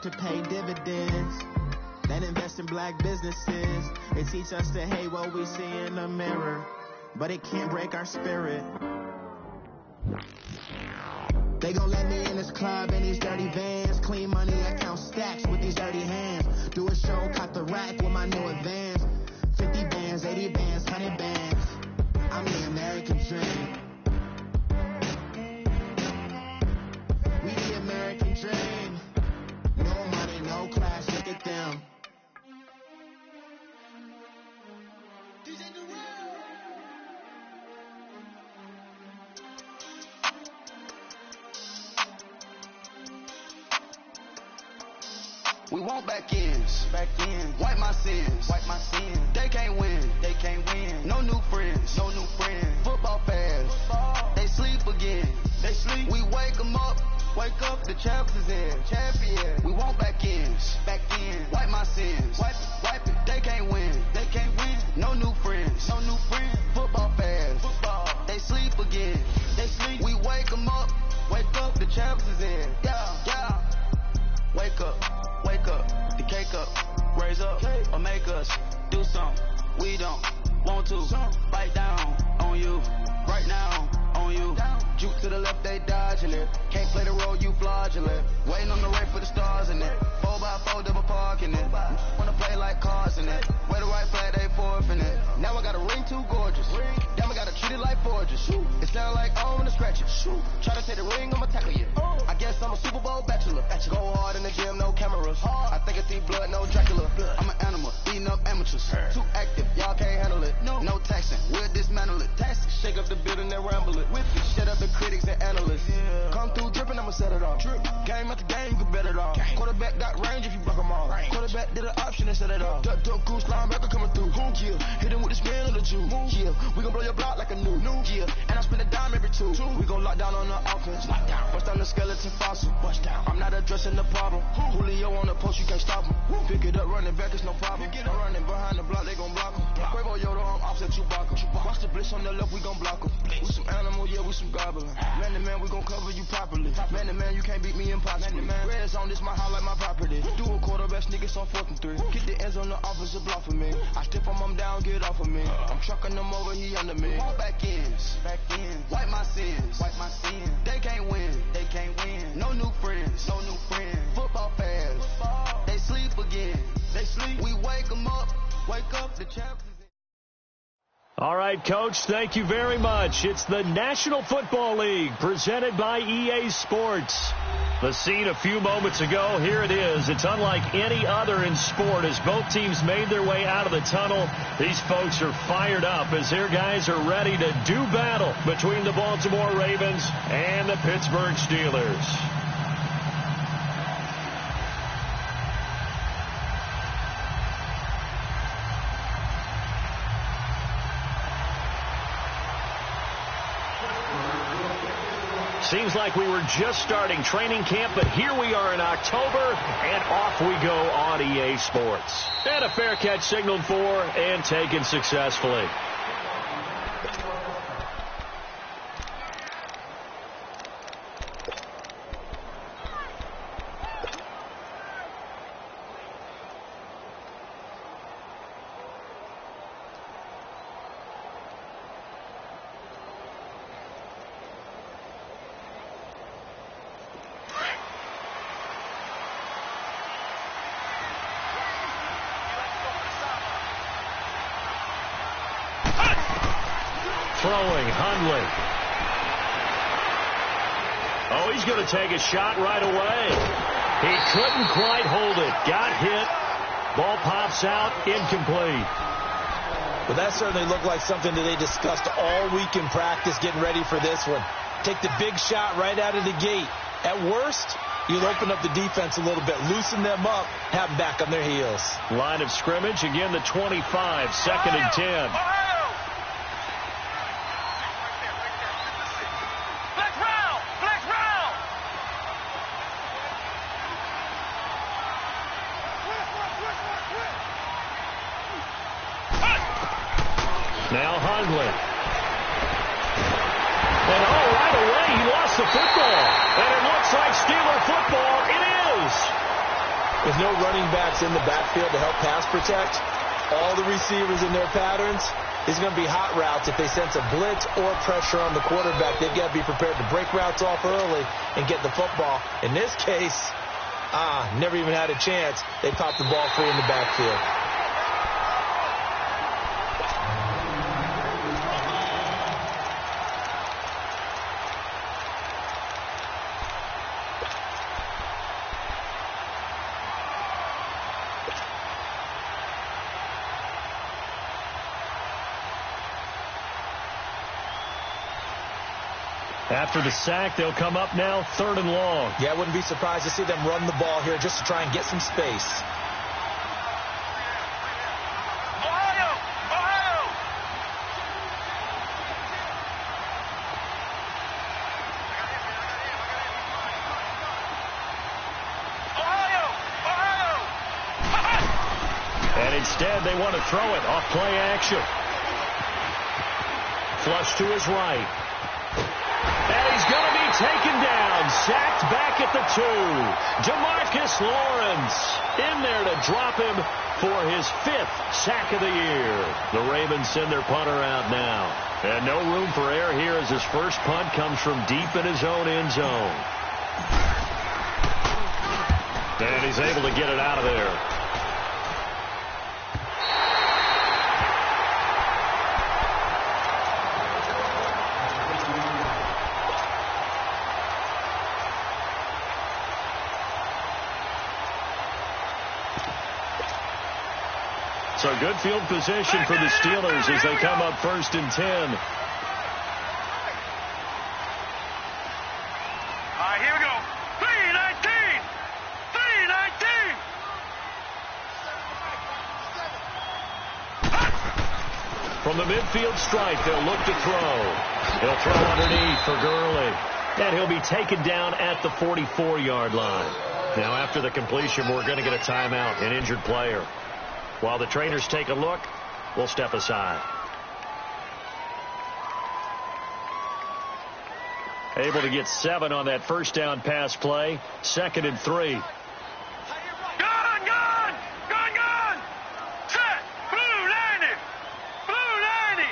to pay dividends. Then invest in black businesses. It teach us to hate what we see in the mirror, but it can't break our spirit. They gon' let me in this club in these dirty vans. Clean money, I count stacks with these dirty hands. Do a show, cut the rack with my new advance. 50 bands, 80 bands, 100 bands. I'm the American dream. We the American dream. No money, no class, look at them. We want back ends, wipe my sins, They can't win, No new friends, Football fans, they sleep again, We wake them up, the champs is in, We want back ends, wipe my sins, wipe it. They can't win, No new friends, Football fans, they sleep again, We wake them up, the champs is in, yeah. Wake up, the cake up, raise up, or make us do something we don't want to. Bite down on you, right now on you. Juke to the left, they dodging it. Can't play the role, you fraudulent. Waiting on the right for the stars in it. 4x4 double parking it. Wanna play like cars in it. Wear the right flag, they forfeit it. Now I got a ring too gorgeous. Damn, I gotta treat it like forges. It sound like I wanna scratch it. Try to take the ring, I'ma tackle you. I guess I'm a Super Bowl bachelor. Go hard in the gym, no cameras. I think I see blood, no Dracula. I'm an animal, eating up amateurs. Too active, y'all can't handle it. No taxing, we'll dismantle it. Shake up the building and ramble it. Shut up the critics and analysts. Come through dripping, I'ma set it off. Game after game, you can bet it off. Quarterback got range if you block them all. Quarterback did an option and set it off. Duck goose, linebacker coming through. Yeah, hit him with the spin on the Jew. Yeah, we gon' blow your block like a new. Yeah, and I spend a dime every two. We gon' lock down on the offense. Bust down the skeleton fossil. I'm not addressing the problem. Julio on the post, you can't stop him. Pick it up, running back, it's no problem. I'm running behind the block, they gon' block him. Quavo Yoda, I'm offset Chewbacca. Watch the blitz on the left, we gon' block him. We some animal, yeah, we some goblin. Man to man, we gon' cover you properly. Man to man, you can't beat me impossible. Red zone, this my house like my property. Do a quarterback sneak, it's on 4th and 3. Get the ends on the offensive block for me. I step on him down, get off of me. I'm trucking them over, he under me. Back ends, wipe my sins, They can't win, No new friends, Football fans, they sleep again, We wake them up, the champs. All right, Coach, thank you very much. It's the National Football League presented by EA Sports. The scene a few moments ago, here it is. It's unlike any other in sport as both teams made their way out of the tunnel. These folks are fired up as their guys are ready to do battle between the Baltimore Ravens and the Pittsburgh Steelers. Seems like we were just starting training camp, but here we are in October, and off we go on EA Sports. And a fair catch signaled for and taken successfully. Throwing, Hundley. Oh, he's going to take a shot right away. He couldn't quite hold it. Got hit. Ball pops out, incomplete. Well, that certainly looked like something that they discussed all week in practice getting ready for this one. Take the big shot right out of the gate. At worst, you'll open up the defense a little bit, loosen them up, have them back on their heels. Line of scrimmage, again the 25, 2nd and 10. Now Hundley. And right away he lost the football. And it looks like Steeler football. It is. With no running backs in the backfield to help pass protect, all the receivers in their patterns, these are going to be hot routes. If they sense a blitz or pressure on the quarterback, they've got to be prepared to break routes off early and get the football. In this case, never even had a chance. They popped the ball free in the backfield. After the sack, they'll come up now 3rd and long. Yeah, I wouldn't be surprised to see them run the ball here just to try and get some space. And instead, they want to throw it off play action. Flush to his right. And he's going to be taken down, sacked back at the 2. Demarcus Lawrence in there to drop him for his 5th sack of the year. The Ravens send their punter out now. And no room for error here as his first punt comes from deep in his own end zone. And he's able to get it out of there. So good field position for the Steelers as they come up 1st and 10. All right, here we go. 3-19. 3-19. From the midfield stripe, they'll look to throw. He'll throw underneath for Gurley. And he'll be taken down at the 44-yard line. Now, after the completion, we're going to get a timeout, an injured player. While the trainers take a look, we'll step aside. Able to get 7 on that first down pass play. 2nd and 3. Gun! Set! Blue 90! Blue 90!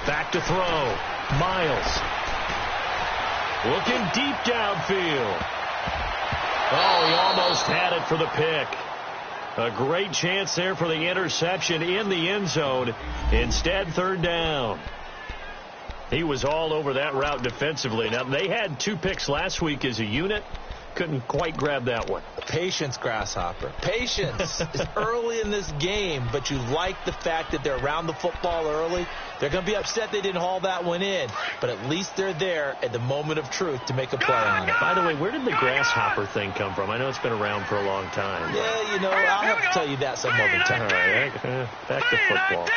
Back to throw. Miles. Looking deep downfield. Oh, he almost had it for the pick. A great chance there for the interception in the end zone. Instead, 3rd down. He was all over that route defensively. Now, they had 2 picks last week as a unit. Couldn't quite grab that one. Patience, Grasshopper. Patience is early in this game, but you like the fact that they're around the football early. They're going to be upset they didn't haul that one in, but at least they're there at the moment of truth to make a play on it. By the way, where did the grasshopper thing come from? I know it's been around for a long time. Yeah, you know, I'll have to tell you that some other time. All right, back to football.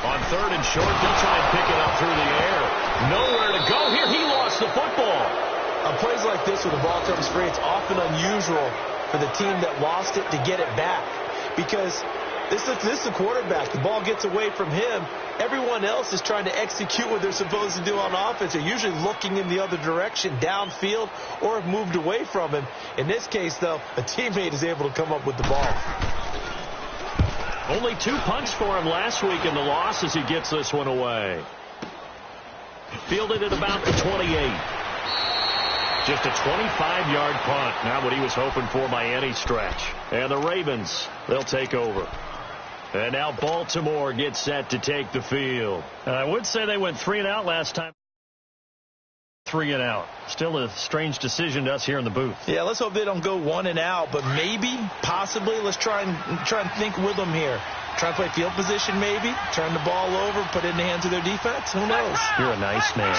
On 3rd and short, they'll try and pick it up through the air. Nowhere to go here. He lost the football. On plays like this where the ball comes free, it's often unusual for the team that lost it to get it back. Because this is the quarterback. The ball gets away from him. Everyone else is trying to execute what they're supposed to do on offense. They're usually looking in the other direction, downfield, or have moved away from him. In this case, though, a teammate is able to come up with the ball. Only 2 punts for him last week in the loss as he gets this one away. Fielded at about the 28. Just a 25-yard punt. Not what he was hoping for by any stretch. And the Ravens, they'll take over. And now Baltimore gets set to take the field. I would say they went 3 and out last time. 3 and out. Still a strange decision to us here in the booth. Yeah, let's hope they don't go 1 and out, but maybe, possibly, let's try and think with them here. Try and play field position maybe, turn the ball over, put it in the hands of their defense. Who knows? You're a nice man.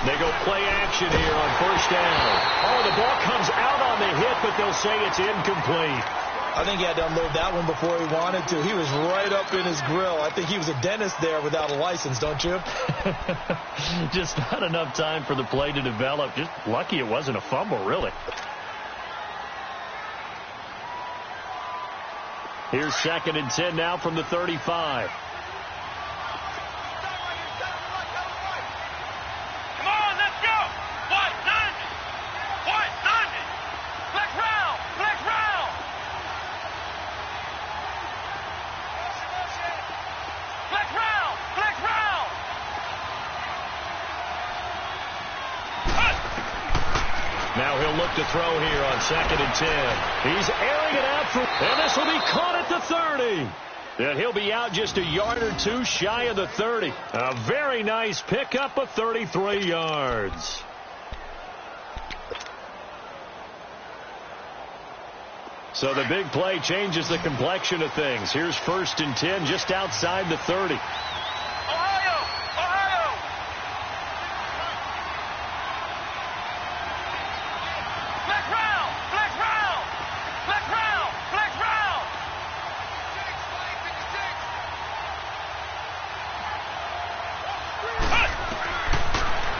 They go play action here on 1st down. Oh, the ball comes out on the hit, but they'll say it's incomplete. I think he had to unload that one before he wanted to. He was right up in his grill. I think he was a dentist there without a license, don't you? Just not enough time for the play to develop. Just lucky it wasn't a fumble, really. Here's 2nd and 10 now from the 35. Come on, let's go. White, 90. White, 90. Flex round. Flex round. Flex round. Flex round. Now he'll look to throw here on 2nd and 10. He's airing it out for, and this will be caught at the 30. And he'll be out just a yard or two shy of the 30. A very nice pickup of 33 yards. So the big play changes the complexion of things. Here's 1st and 10 just outside the 30.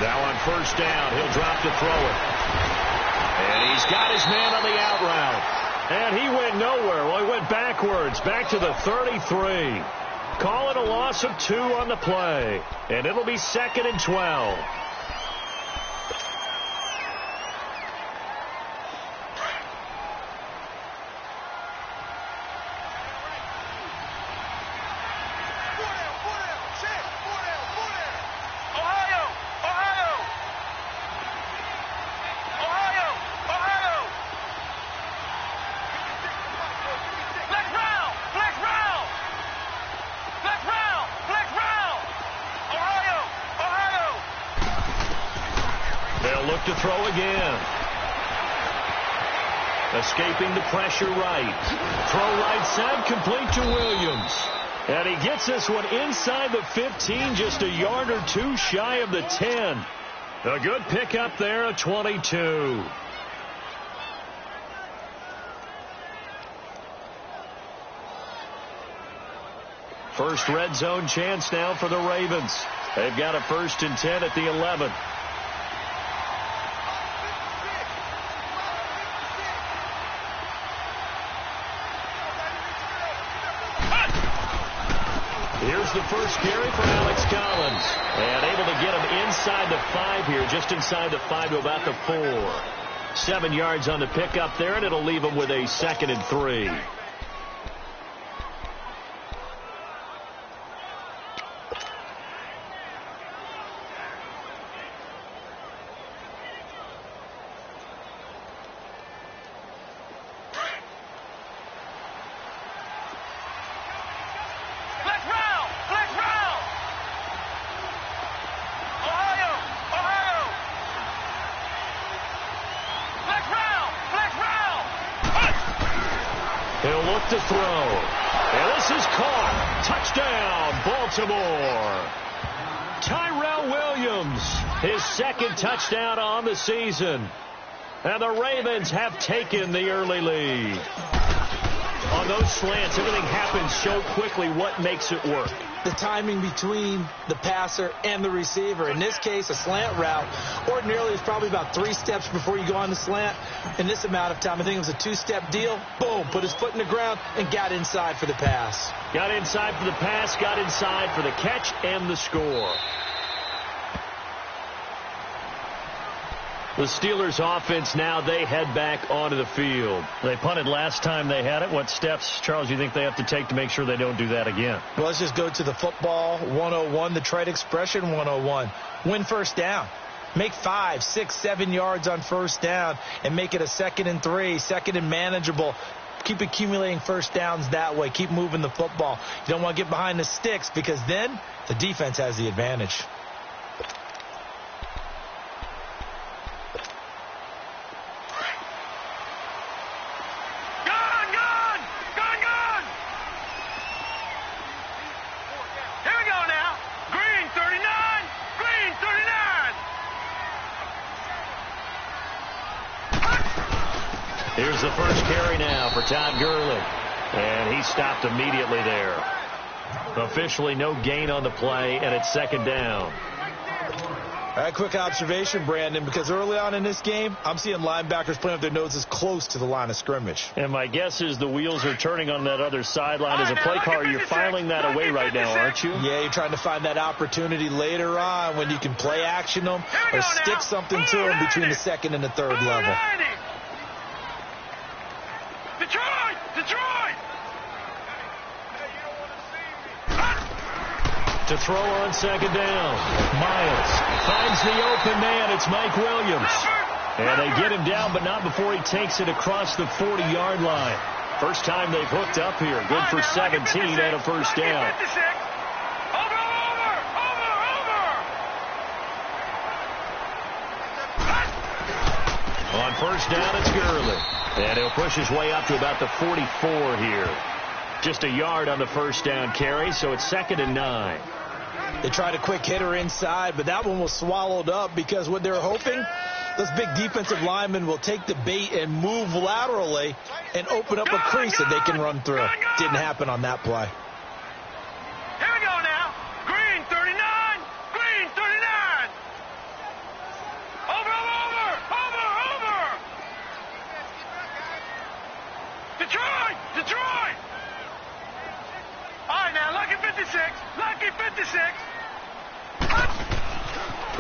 Now on 1st down, he'll drop to throw it. And he's got his man on the out route. And he went nowhere. Well, he went backwards, back to the 33. Call it a loss of 2 on the play. And it'll be 2nd and 12. To throw again. Escaping the pressure right. Throw right side, complete to Williams. And he gets this one inside the 15, just a yard or two shy of the 10. A good pickup there at 22. First red zone chance now for the Ravens. They've got a 1st and 10 at the 11. Here's the first carry for Alex Collins. And able to get him inside the 5 here, just inside the 5 to about the 4. 7 yards on the pickup there, and it'll leave him with a 2nd and 3. He'll look to throw. And this is caught. Touchdown, Baltimore. Tyrell Williams, his 2nd touchdown on the season. And the Ravens have taken the early lead. On those slants, everything happens so quickly. What makes it work? The timing between the passer and the receiver. In this case, a slant route ordinarily is probably about 3 steps before you go on the slant. In this amount of time, I think it was a 2-step deal. Boom, put his foot in the ground and got inside for the pass. Got inside for the pass, got inside for the catch and the score. The Steelers offense now, they head back onto the field. They punted last time they had it. What steps, Charles, do you think they have to take to make sure they don't do that again? Well, let's just go to the football 101, the trite expression 101. Win 1st down. Make 5, 6, 7 yards on 1st down and make it a 2nd and 3, 2nd and manageable. Keep accumulating 1st downs that way. Keep moving the football. You don't want to get behind the sticks because then the defense has the advantage. Here's the first carry now for Todd Gurley. And he stopped immediately there. Officially no gain on the play, and it's 2nd down. All right, quick observation, Brandon, because early on in this game, I'm seeing linebackers playing with their noses close to the line of scrimmage. And my guess is the wheels are turning on that other sideline. As a play caller, you're filing that away right now, aren't you? Yeah, you're trying to find that opportunity later on when you can play action them or stick something to them between the second and the third level. Detroit! To throw on second down. Miles finds the open man. It's Mike Williams. And they get him down, but not before he takes it across the 40-yard line. First time they've hooked up here. Good for 17 and a first down. On first down, it's Gurley. And he'll push his way up to about the 44 here. Just a yard on the first down carry, so it's 2nd and 9. They tried a quick hitter inside, but that one was swallowed up because what they were hoping, those big defensive linemen will take the bait and move laterally and open up a crease that they can run through. Didn't happen on that play. Here we go now. Green 39. Green 39. Over. Detroit. All right, now, Lucky 56.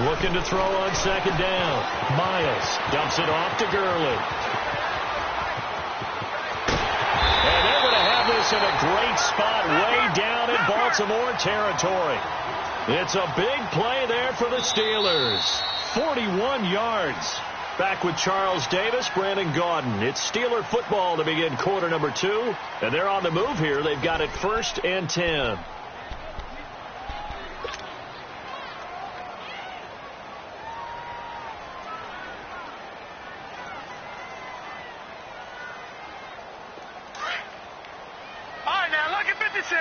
Looking to throw on second down. Miles dumps it off to Gurley. And they're going to have this in a great spot way down in Baltimore territory. It's a big play there for the Steelers. 41 yards. Back with Charles Davis, Brandon Gaudin. It's Steeler football to begin quarter number 2. And they're on the move here. They've got it 1st and 10. All right, now, Lucky 56.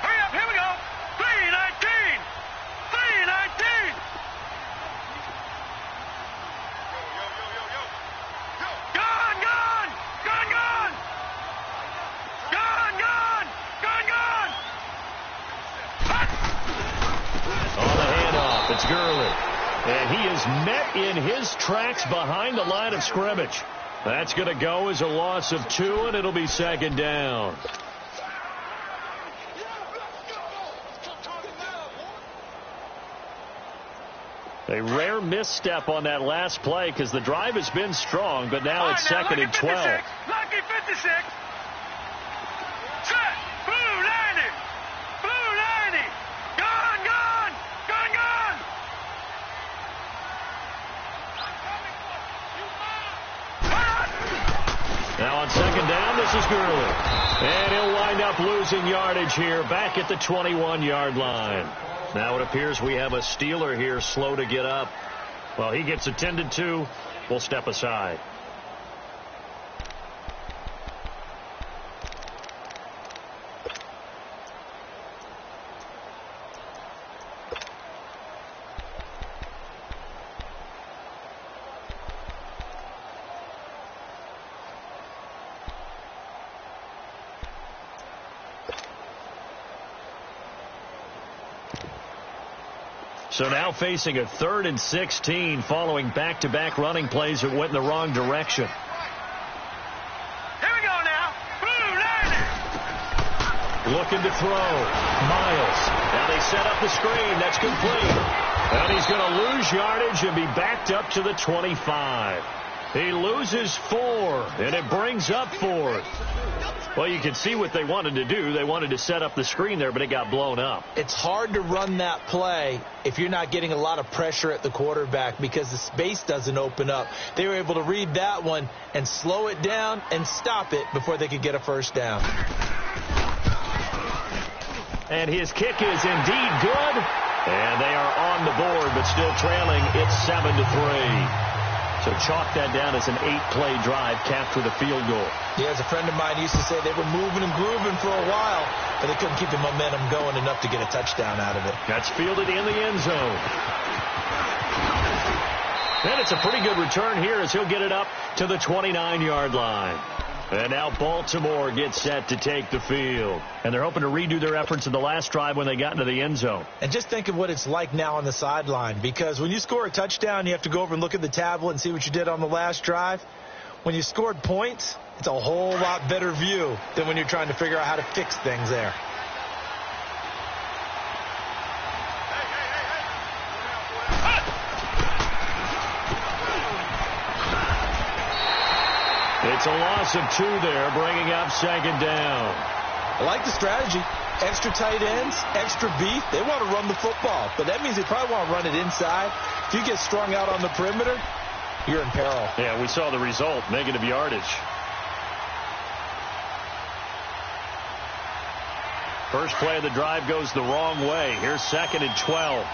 Hurry up, here we go. 319. On the handoff, it's Gurley. And he is met in his tracks behind the line of scrimmage. That's going to go as a loss of 2, and it'll be 2nd down. A rare misstep on that last play because the drive has been strong, but now it's 2nd and 12. Lucky 56. Set. Blue 90. Gone. Now on second down, this is Gurley. And he'll wind up losing yardage here back at the 21-yard line. Now it appears we have a Steeler here slow to get up. Well, he gets attended to. We'll step aside. So now facing a 3rd and 16 following back-to-back running plays that went in the wrong direction. Here we go now. Blue 90. Looking to throw. Miles. Now they set up the screen. That's complete. And he's going to lose yardage and be backed up to the 25. He loses 4, and it brings up 4th. Well, you can see what they wanted to do. They wanted to set up the screen there, but it got blown up. It's hard to run that play if you're not getting a lot of pressure at the quarterback because the space doesn't open up. They were able to read that one and slow it down and stop it before they could get a first down. And his kick is indeed good. And they are on the board, but still trailing. It's 7-3. So chalk that down as an 8-play drive capped with a field goal. Yeah, as a friend of mine used to say, they were moving and grooving for a while, but they couldn't keep the momentum going enough to get a touchdown out of it. That's fielded in the end zone. And it's a pretty good return here as he'll get it up to the 29-yard line. And now Baltimore gets set to take the field. And they're hoping to redo their efforts in the last drive when they got into the end zone. And just think of what it's like now on the sideline, because when you score a touchdown, you have to go over and look at the tablet and see what you did on the last drive. When you scored points, it's a whole lot better view than when you're trying to figure out how to fix things there. It's a loss of 2 there, bringing up second down. I like the strategy. Extra tight ends, extra beef. They want to run the football, but that means they probably want to run it inside. If you get strung out on the perimeter, you're in peril. Yeah, we saw the result, negative yardage. First play of the drive goes the wrong way. Here's 2nd and 12.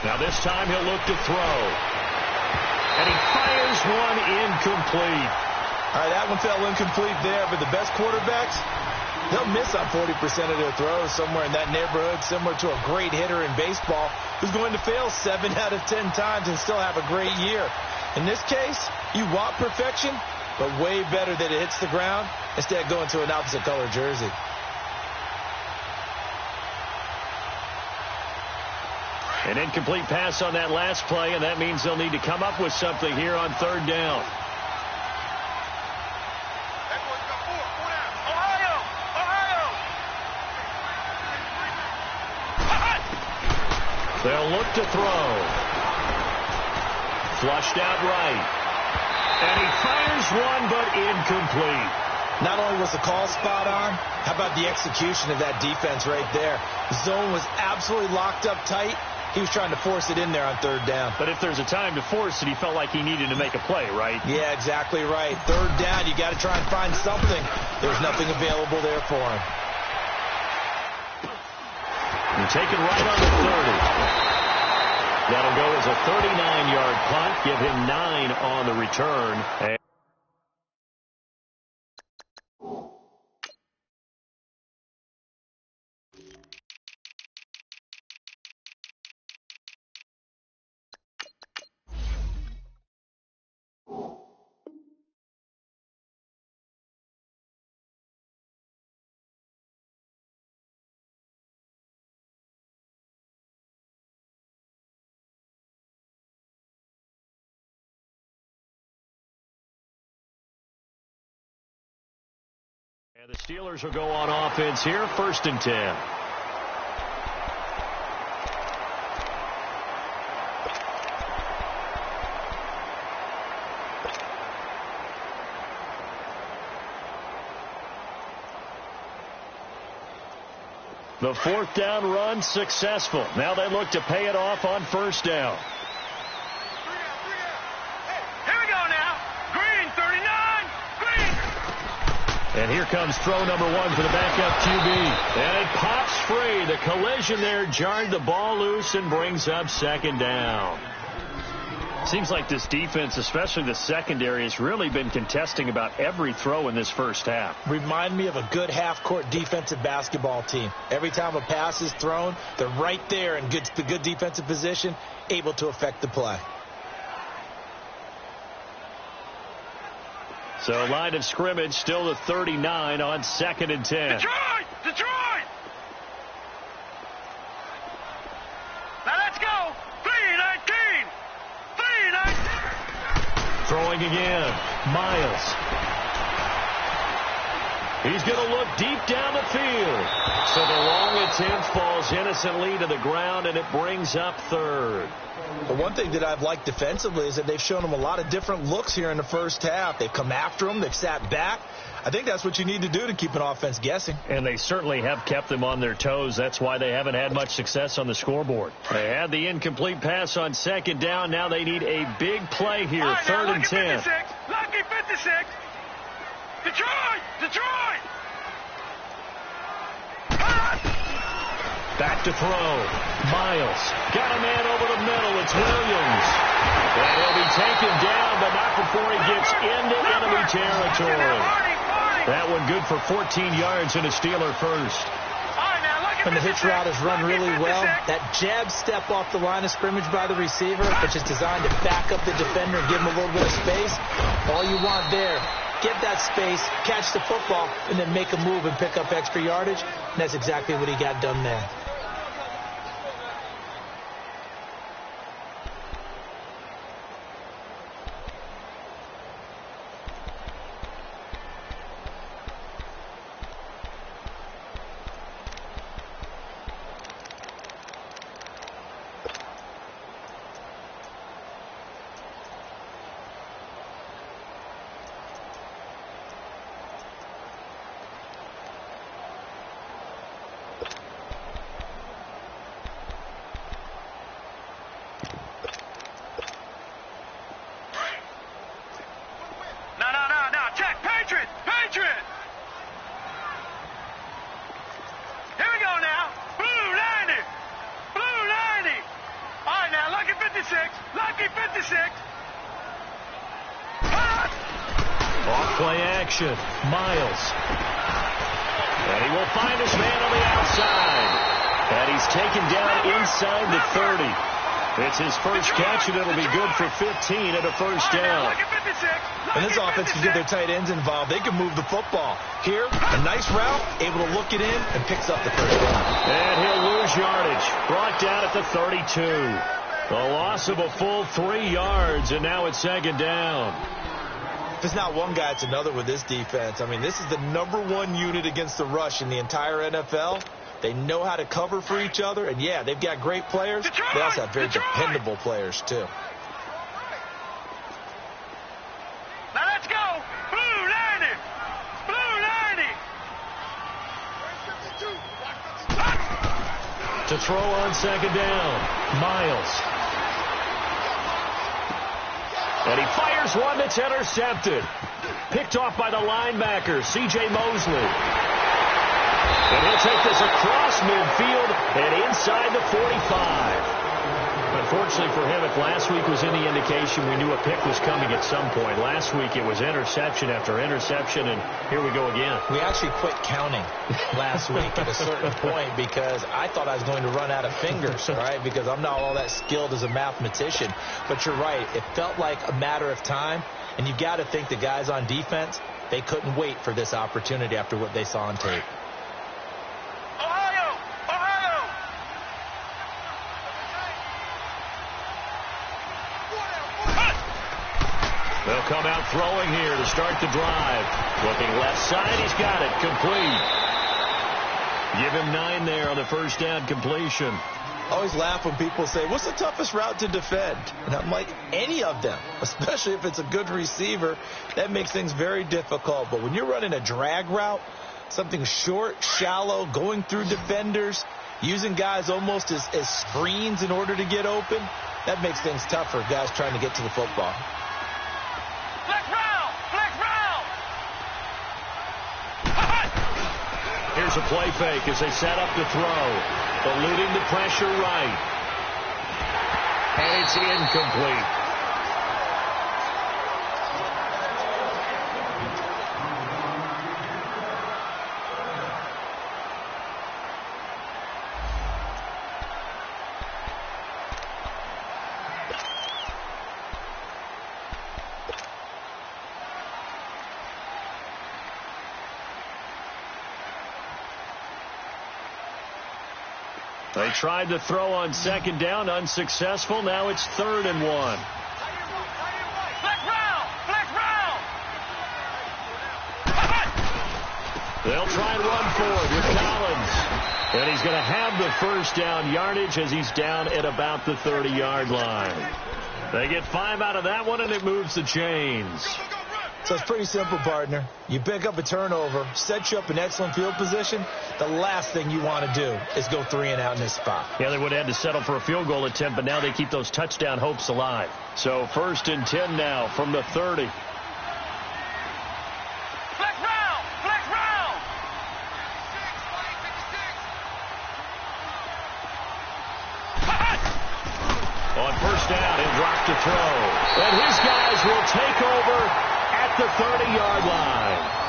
Now this time he'll look to throw. And he fires one incomplete. All right, that one fell incomplete there, but the best quarterbacks, they'll miss on 40% of their throws, somewhere in that neighborhood, similar to a great hitter in baseball who's going to fail 7 out of 10 times and still have a great year. In this case, you want perfection, but way better that it hits the ground instead of going to an opposite color jersey. An incomplete pass on that last play, and that means they'll need to come up with something here on 3rd down. They'll look to throw. Flushed out right. And he fires one, but incomplete. Not only was the call spot on, how about the execution of that defense right there? The zone was absolutely locked up tight. He was trying to force it in there on 3rd down. But if there's a time to force it, he felt like he needed to make a play, right? Yeah, exactly right. 3rd down, you got to try and find something. There's nothing available there for him. And taken right on the 30. That'll go as a 39-yard punt. Give him 9 on the return. And the Steelers will go on offense here, 1st and 10. The 4th down run successful. Now they look to pay it off on 1st down. And here comes throw number 1 for the backup QB. And it pops free. The collision there jarred the ball loose and brings up 2nd down. Seems like this defense, especially the secondary, has really been contesting about every throw in this first half. Remind me of a good half-court defensive basketball team. Every time a pass is thrown, they're right there in the good defensive position, able to affect the play. So line of scrimmage still to 39 on 2nd and 10. Detroit! Detroit! Now let's go! 3-19! 3-19! Throwing again. Miles. He's going to look deep down the field. So the long attempt falls innocently to the ground, and it brings up 3rd. The one thing that I've liked defensively is that they've shown them a lot of different looks here in the first half. They've come after them. They've sat back. I think that's what you need to do to keep an offense guessing. And they certainly have kept them on their toes. That's why they haven't had much success on the scoreboard. They had the incomplete pass on 2nd down. Now they need a big play here, Right, 3rd and 10. 56. Lucky 56. Detroit! Detroit! Back to throw. Miles. Got a man over the middle. It's Williams. And he'll be taken down, but not before he gets into enemy territory. That one good for 14 yards and a Steeler first. When the hitch route is run really well, that jab step off the line of scrimmage by the receiver, which is designed to back up the defender and give him a little bit of space, all you want there, get that space, catch the football, and then make a move and pick up extra yardage. And that's exactly what he got done there. Play action. Miles. And he will find his man on the outside. And he's taken down inside the 30. It's his first catch, and it'll be good for 15 and a first down. When this offense can get their tight ends involved, they can move the football. Here, a nice route, able to look it in, and picks up the first down. And he'll lose yardage. Brought down at the 32. A loss of a full 3 yards, and now it's second down. If it's not one guy, it's another with this defense. I mean, this is the #1 unit against the rush in the entire NFL. They know how to cover for each other, and yeah, they've got great players. They also have very dependable players, too. Now let's go! Blue 90! Blue 90! To throw on second down, Miles. And he fires one that's intercepted. Picked off by the linebacker, C.J. Mosley. And he'll take this across midfield and inside the 45. Unfortunately for him, if last week was any indication, we knew a pick was coming at some point. Last week it was interception after interception, and here we go again. We actually quit counting last week at a certain point because I thought I was going to run out of fingers, right? Because I'm not all that skilled as a mathematician. But you're right. It felt like a matter of time, and you've got to think the guys on defense, they couldn't wait for this opportunity after what they saw on tape. They'll come out throwing here to start the drive. Looking left side, he's got it. Complete. Give him 9 there on the first down completion. I always laugh when people say, what's the toughest route to defend? And I'm like, any of them, especially if it's a good receiver. That makes things very difficult. But when you're running a drag route, something short, shallow, going through defenders, using guys almost as screens in order to get open, that makes things tough for guys trying to get to the football. Here's a play fake as they set up the throw. Eluding the pressure right. And it's incomplete. They tried to throw on second down, unsuccessful. Now it's 3rd and 1. Black round! They'll try and run forward with Collins. And he's going to have the first down yardage as he's down at about the 30-yard line. They get 5 out of that one, and it moves the chains. So it's pretty simple, partner. You pick up a turnover, set you up in excellent field position. The last thing you want to do is go 3 and out in this spot. Yeah, they would have had to settle for a field goal attempt, but now they keep those touchdown hopes alive. So 1st and 10 now from the 30. Black round! On first down, he'll drop to throw. And his guys will take over at the 30-yard line.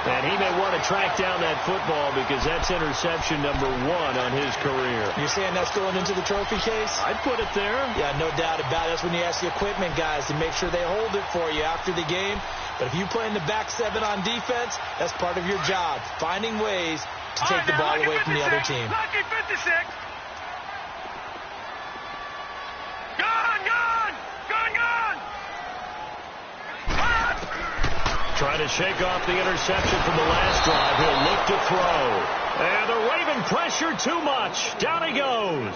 And he may want to track down that football because that's interception number 1 on his career. You're saying that's going into the trophy case? I'd put it there. Yeah, no doubt about it. That's when you ask the equipment guys to make sure they hold it for you after the game. But if you play in the back 7 on defense, that's part of your job, finding ways to take the ball away from the other team. Lucky 56. Gone. Trying to shake off the interception from the last drive. He'll look to throw. And the Raven pressure too much. Down he goes.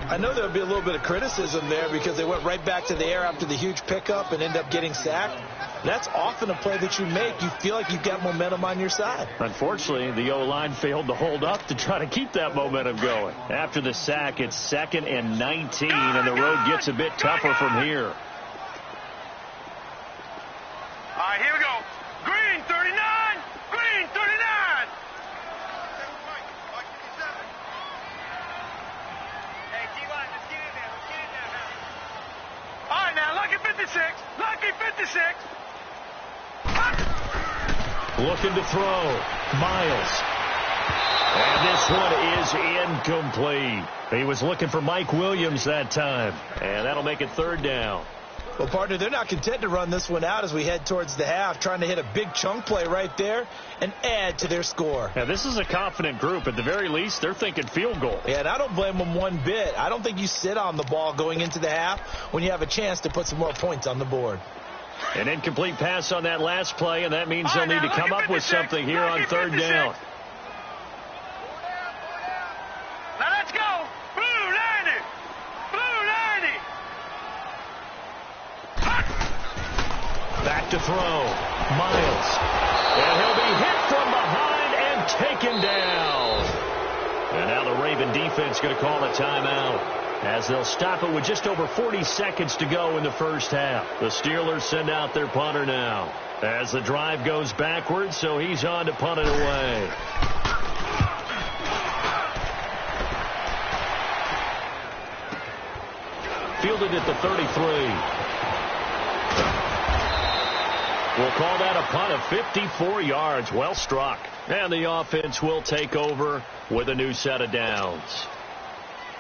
I know there'll be a little bit of criticism there because they went right back to the air after the huge pickup and end up getting sacked. That's often a play that you make. You feel like you've got momentum on your side. Unfortunately, the O-line failed to hold up to try to keep that momentum going. After the sack, it's 2nd and 19, and the road gets a bit tougher from here. All right, here we go. Green 39. Green 39. Hey, T-Line, let's get in there. All right, now, Lucky 56. Lucky 56. Looking to throw. Miles. And this one is incomplete. He was looking for Mike Williams that time. And that'll make it 3rd down. Well, partner, they're not content to run this one out as we head towards the half, trying to hit a big chunk play right there and add to their score. Now, this is a confident group. At the very least, they're thinking field goal. Yeah, and I don't blame them one bit. I don't think you sit on the ball going into the half when you have a chance to put some more points on the board. An incomplete pass on that last play, and that means they'll need to come up with something here on 3rd down. Now let's go. Blue 90. Blue 90. Back to throw. Miles. And he'll be hit from behind and taken down. And now the Raven defense going to call a timeout as they'll stop it with just over 40 seconds to go in the first half. The Steelers send out their punter now as the drive goes backwards, so he's on to punt it away. Fielded at the 33. We'll call that a punt of 54 yards. Well struck. And the offense will take over with a new set of downs.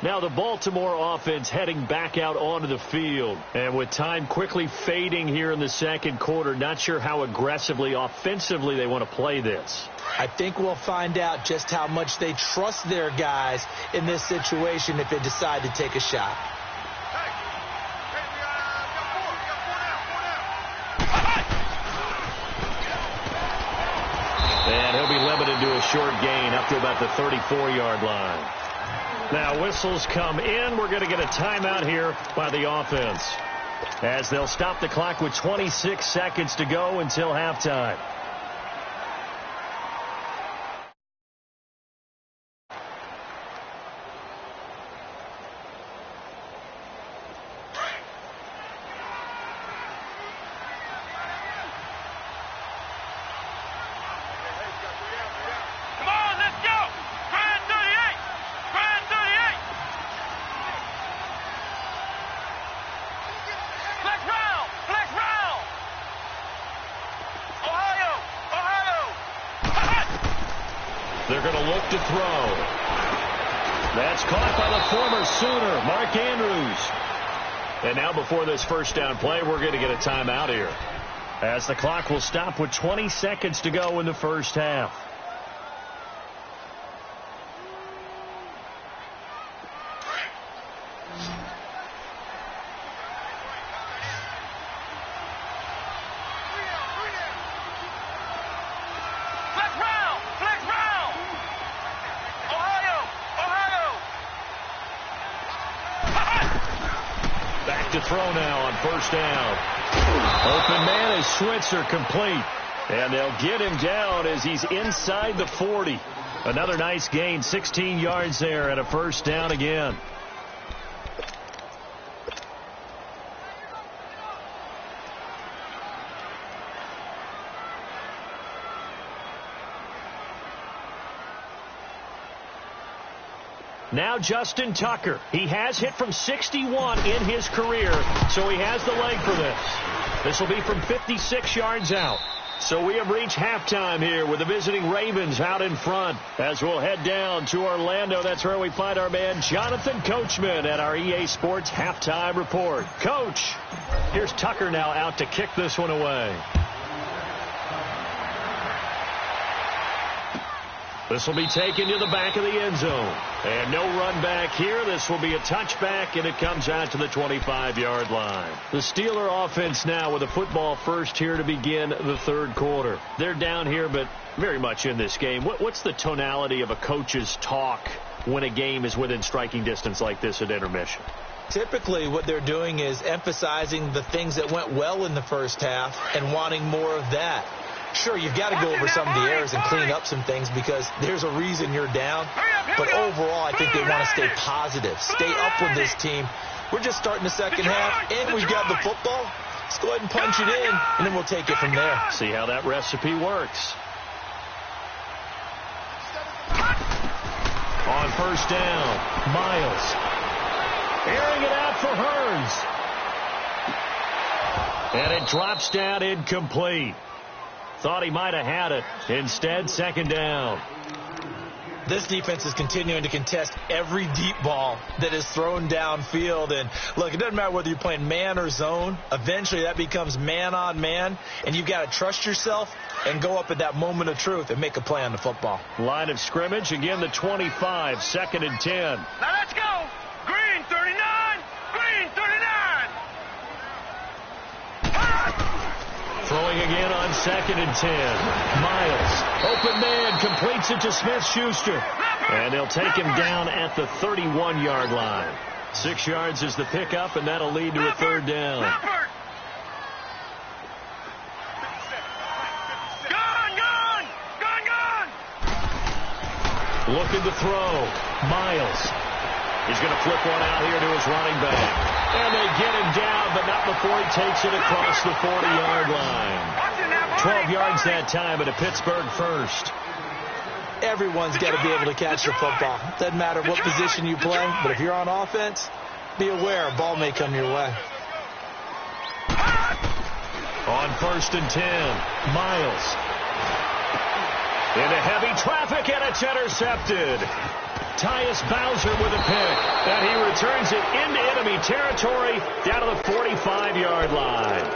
Now the Baltimore offense heading back out onto the field. And with time quickly fading here in the second quarter, not sure how aggressively, offensively they want to play this. I think we'll find out just how much they trust their guys in this situation if they decide to take a shot. And he'll be limited to a short gain up to about the 34-yard line. Now whistles come in. We're going to get a timeout here by the offense as they'll stop the clock with 26 seconds to go until halftime. They're going to look to throw. That's caught by the former Sooner, Mark Andrews. And now before this first down play, we're going to get a timeout here, as the clock will stop with 20 seconds to go in the first half. Throw now on first down. Open man is Switzer, complete. And they'll get him down as he's inside the 40. Another nice gain, 16 yards there and a first down again. Now Justin Tucker. He has hit from 61 in his career, so he has the leg for this. This will be from 56 yards out. So we have reached halftime here with the visiting Ravens out in front. As we'll head down to Orlando, that's where we find our man Jonathan Coachman at our EA Sports Halftime Report. Coach, here's Tucker now out to kick this one away. This will be taken to the back of the end zone. And no run back here. This will be a touchback, and it comes out to the 25-yard line. The Steeler offense now with a football first here to begin the third quarter. They're down here, but very much in this game. What's the tonality of a coach's talk when a game is within striking distance like this at intermission? Typically, what they're doing is emphasizing the things that went well in the first half and wanting more of that. Sure, you've got to go over some of the errors and clean up some things because there's a reason you're down. But overall, I think they want to stay positive, stay up with this team. We're just starting the second half, and we've got the football. Let's go ahead and punch it in, and then we'll take it from there. See how that recipe works. On first down, Miles. Airing it out for Hurns. And it drops down incomplete. Thought he might have had it. Instead, second down. This defense is continuing to contest every deep ball that is thrown downfield. And, look, it doesn't matter whether you're playing man or zone. Eventually, that becomes man on man. And you've got to trust yourself and go up at that moment of truth and make a play on the football. Line of scrimmage, again, the 25, second and 10. Now let's go. Green 39. Green 39. Throwing again on second and 10. Miles, open man, completes it to Smith-Schuster. And they'll take him down at the 31-yard line. 6 yards is the pickup, and that'll lead to a third down. Gone. Looking to throw. Miles. He's going to flip one out here to his running back. And they get him down, but not before he takes it across the 40-yard line. 12 yards that time, and a Pittsburgh first. Everyone's got to be able to catch the football. Doesn't matter what position you play, but if you're on offense, be aware a ball may come your way. On first and 10, Miles. Into heavy traffic, and it's intercepted. Tyus Bowser with a pick, and he returns it into enemy territory down to the 45-yard line.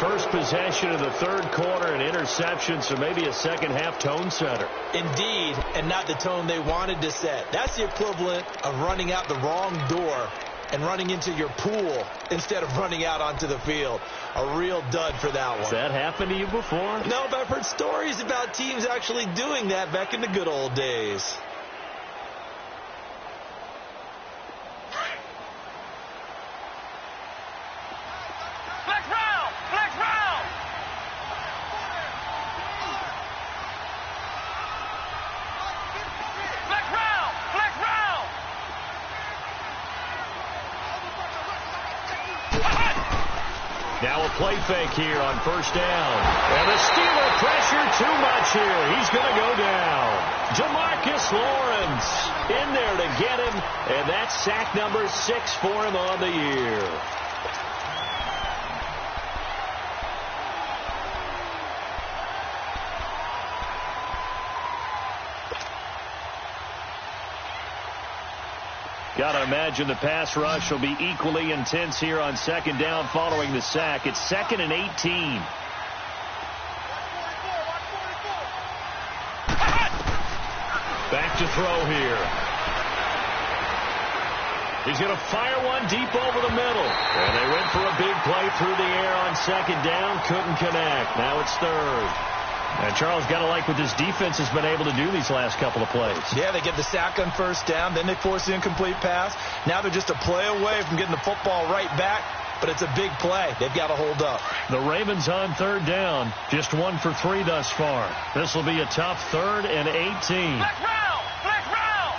First possession of the third quarter, an interception, so maybe a second-half tone setter. Indeed, and not the tone they wanted to set. That's the equivalent of running out the wrong door and running into your pool instead of running out onto the field. A real dud for that one. Has that happened to you before? No, but I've heard stories about teams actually doing that back in the good old days. Now a play fake here on first down. And the Steeler pressure too much here. He's going to go down. Jamarcus Lawrence in there to get him. And that's sack number 6 for him on the year. Got to imagine the pass rush will be equally intense here on second down following the sack. It's second and 18. Back to throw here. He's going to fire one deep over the middle. And they went for a big play through the air on second down. Couldn't connect. Now it's third. And Charles, got to like what this defense has been able to do these last couple of plays. Yeah, they get the sack on first down, then they force the incomplete pass. Now they're just a play away from getting the football right back, but it's a big play. They've got to hold up. The Ravens on third down, just 1 for 3 thus far. This will be a tough third and 18. Black round! Ohio! Black round!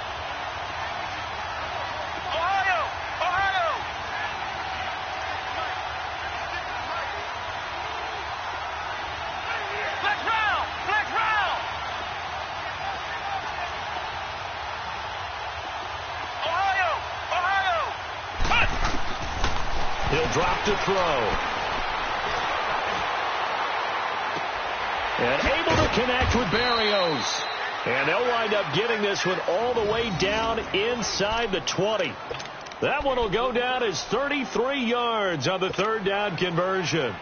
He'll drop to throw. And able to connect with Berrios. And they'll wind up getting this one all the way down inside the 20. That one will go down as 33 yards on the third down conversion.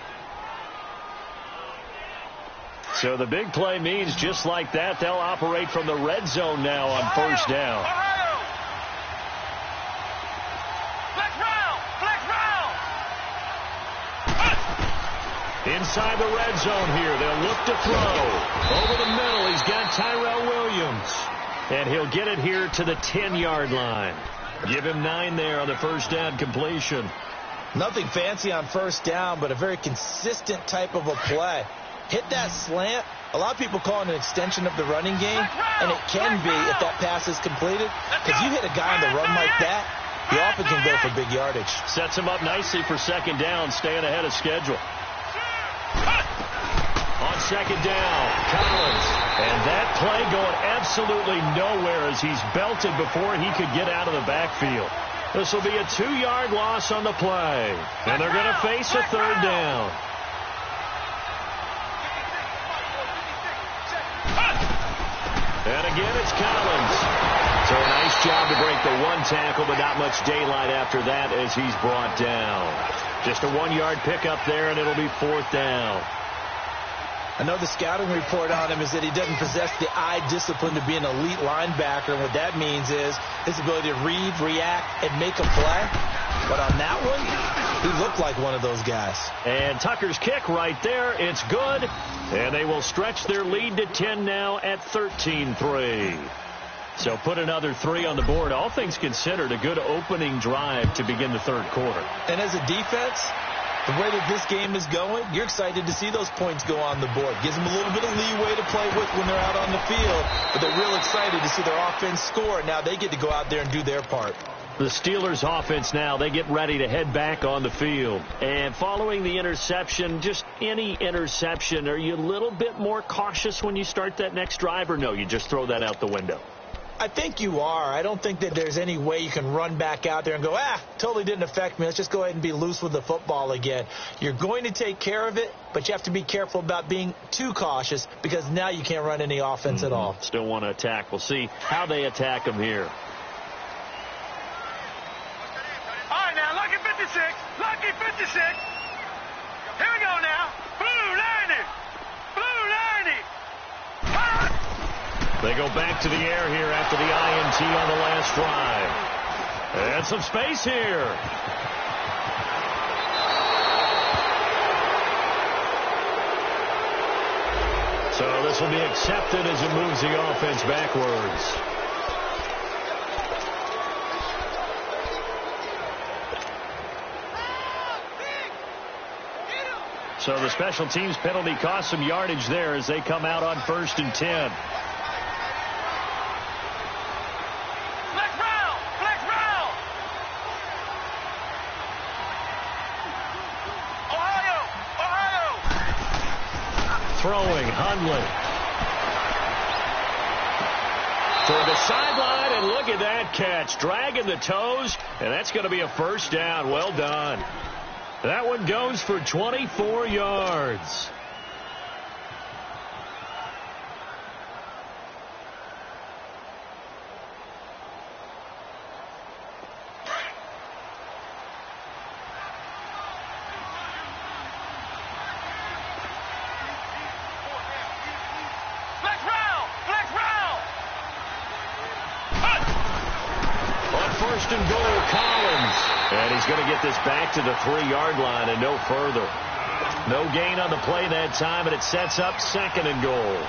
So the big play means just like that, they'll operate from the red zone now on first down. Inside the red zone here, they'll look to throw. Over the middle, he's got Tyrell Williams. And he'll get it here to the 10-yard line. Give him 9 there on the first down completion. Nothing fancy on first down, but a very consistent type of a play. Hit that slant. A lot of people call it an extension of the running game, and it can be if that pass is completed. Because you hit a guy on the run like that, you often can go for big yardage. Sets him up nicely for second down, staying ahead of schedule. On second down, Collins. And that play going absolutely nowhere as he's belted before he could get out of the backfield. This will be a 2-yard loss on the play. And they're going to face a third down. And again, it's Collins. So a nice job to break the one tackle, but not much daylight after that as he's brought down. Just a 1-yard pickup there, and it'll be fourth down. I know the scouting report on him is that he doesn't possess the eye discipline to be an elite linebacker. And what that means is his ability to read, react, and make a play. But on that one, he looked like one of those guys. And Tucker's kick right there. It's good. And they will stretch their lead to 10 now at 13-3. So put another 3 on the board. All things considered, a good opening drive to begin the third quarter. And as a defense, the way that this game is going, you're excited to see those points go on the board. Gives them a little bit of leeway to play with when they're out on the field. But they're real excited to see their offense score. Now they get to go out there and do their part. The Steelers offense now, they get ready to head back on the field. And following the interception, just any interception, are you a little bit more cautious when you start that next drive, or no, you just throw that out the window? I think you are. I don't think that there's any way you can run back out there and go, totally didn't affect me. Let's just go ahead and be loose with the football again. You're going to take care of it, but you have to be careful about being too cautious because now you can't run any offense at all. Still want to attack. We'll see how they attack them here. All right, now, lucky 56. Lucky 56. Here we go now. Blue 90. Blue 90. They go back to the air here after the INT on the last drive. And some space here. So this will be accepted as it moves the offense backwards. So the special teams penalty cost some yardage there as they come out on 1st and 10. Throwing, Hundley. Toward the sideline, and look at that catch. Dragging the toes, and that's going to be a first down. Well done. That one goes for 24 yards. And goal, Collins. And he's going to get this back to the 3-yard line and no further. No gain on the play that time, and it sets up 2nd and goal.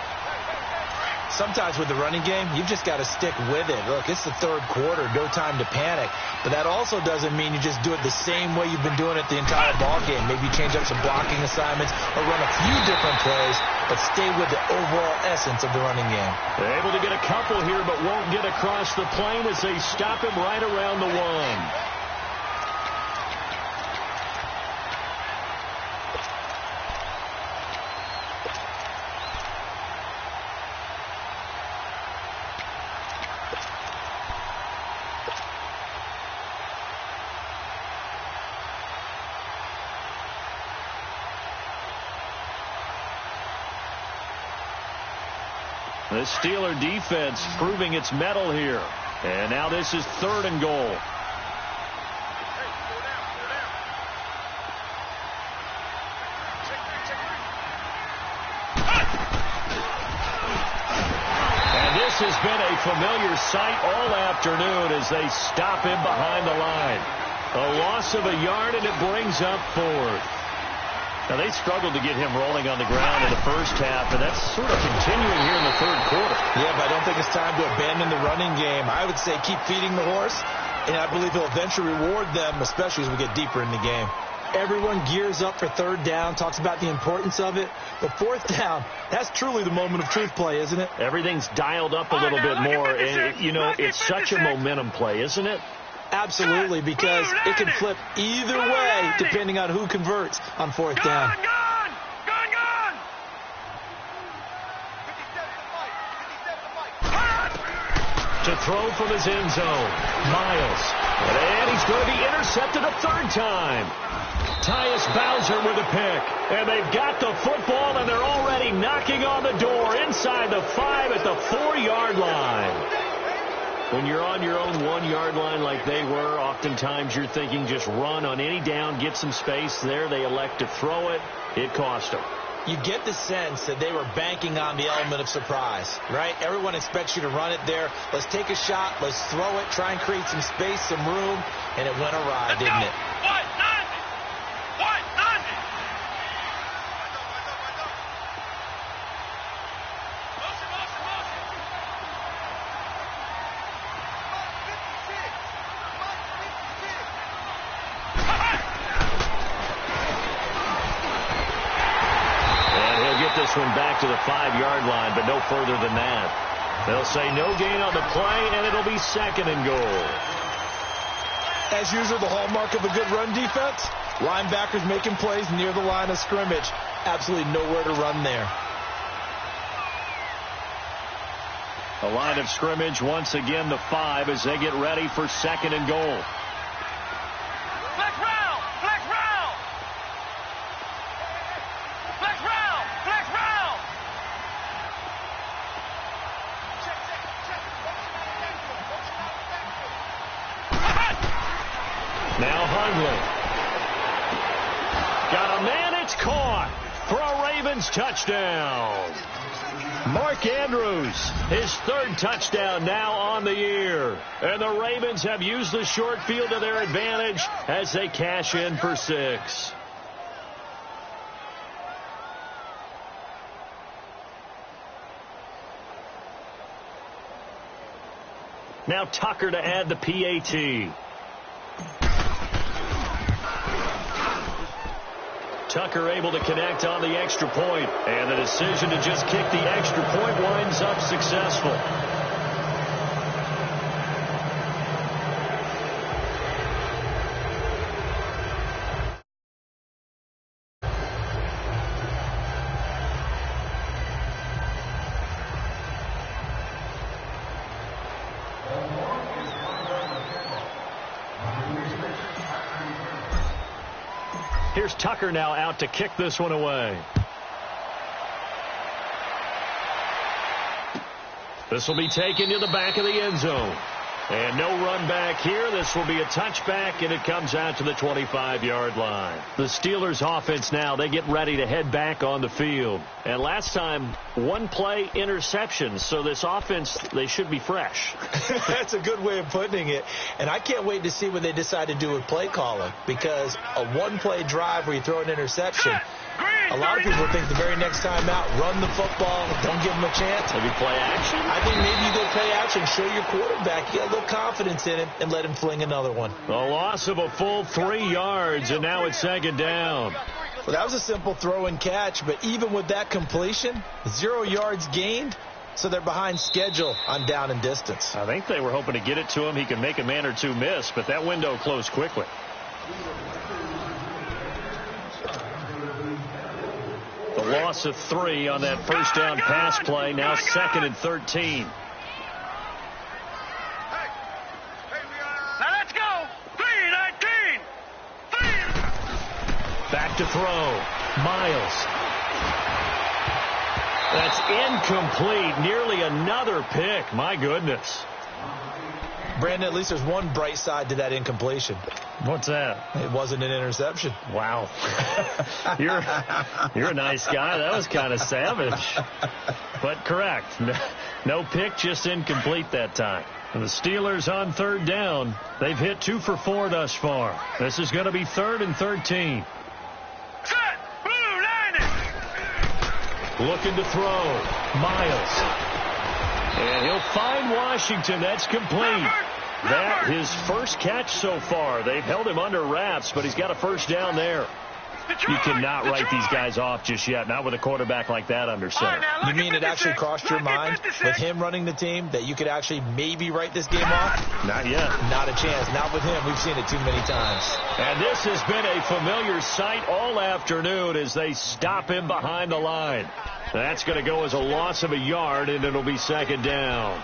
Sometimes with the running game, you've just got to stick with it. Look, it's the third quarter, no time to panic. But that also doesn't mean you just do it the same way you've been doing it the entire ball game. Maybe change up some blocking assignments or run a few different plays, but stay with the overall essence of the running game. They're able to get a couple here, but won't get across the plane as they stop him right around the 1. The Steeler defense proving its mettle here. And now this is 3rd and goal. This has been a familiar sight all afternoon as they stop him behind the line. A loss of a yard, and it brings up 4th. Now, they struggled to get him rolling on the ground in the first half, and that's sort of continuing here in the 3rd quarter. Yeah, but I don't think it's time to abandon the running game. I would say keep feeding the horse, and I believe he'll eventually reward them, especially as we get deeper in the game. Everyone gears up for 3rd down, talks about the importance of it. But 4th down, that's truly the moment of truth play, isn't it? Everything's dialed up a little bit more. And, you know, it's such a momentum play, isn't it? Absolutely, because it can flip either way depending on who converts on 4th down. To throw from his end zone, Miles. And he's going to be intercepted a 3rd time. Tyus Bowser with a pick. And they've got the football, and they're already knocking on the door inside the 5 at the 4-yard line. When you're on your own 1-yard line like they were, oftentimes you're thinking just run on any down, get some space. There they elect to throw it. It cost them. You get the sense that they were banking on the element of surprise, right? Everyone expects you to run it there. Let's take a shot. Let's throw it. Try and create some space, some room. And it went awry, didn't it? This one back to the 5-yard line, but no further than that. They'll say no gain on the play, and it'll be 2nd and goal. As usual, the hallmark of a good run defense, linebackers making plays near the line of scrimmage. Absolutely nowhere to run there. The line of scrimmage, once again, the 5 as they get ready for 2nd and goal. Now Hundley. Got a man, it's caught for a Ravens touchdown. Mark Andrews, his 3rd touchdown now on the year. And the Ravens have used the short field to their advantage as they cash in for 6. Now Tucker to add the PAT. Tucker able to connect on the extra point, and the decision to just kick the extra point winds up successful. Here's Tucker now out to kick this one away. This will be taken to the back of the end zone. And no run back here. This will be a touchback, and it comes out to the 25-yard line. The Steelers offense now, they get ready to head back on the field. And last time, 1-play interception. So this offense, they should be fresh. That's a good way of putting it. And I can't wait to see what they decide to do with play calling. Because a 1-play drive where you throw an interception, a lot of people think the very next time out, run the football, don't give them a chance. Maybe play action? I think maybe you go play action, show your quarterback, get a little confidence in him, and let him fling another one. A loss of a full 3 yards, and now it's 2nd down. Well, that was a simple throw and catch, but even with that completion, 0 yards gained, so they're behind schedule on down and distance. I think they were hoping to get it to him. He could make a man or two miss, but that window closed quickly. The loss of 3 on that first down pass play. Now 2nd and 13. Now let's go. 3-19. Back to throw. Miles. That's incomplete. Nearly another pick. My goodness. Brandon, at least there's one bright side to that incompletion. What's that? It wasn't an interception. Wow. You're a nice guy. That was kind of savage. But correct. No pick, just incomplete that time. And the Steelers on third down. They've hit 2 for 4 thus far. This is going to be 3rd and 13. Set! Blue landing! Looking to throw. Miles. And he'll find Washington. That's complete. That his first catch so far. They've held him under wraps, but he's got a first down there. You cannot write these guys off just yet, not with a quarterback like that under center. You mean it actually crossed your mind with him running the team that you could actually maybe write this game off? Not yet. Not a chance. Not with him. We've seen it too many times. And this has been a familiar sight all afternoon as they stop him behind the line. That's going to go as a loss of a yard, and it'll be 2nd down.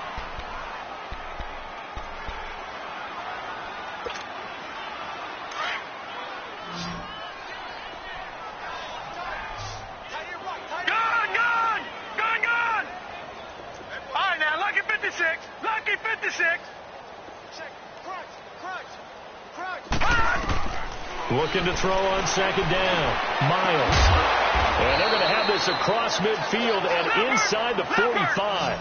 Lucky 56. Looking to throw on 2nd down. Miles. And they're going to have this across midfield and inside the 45.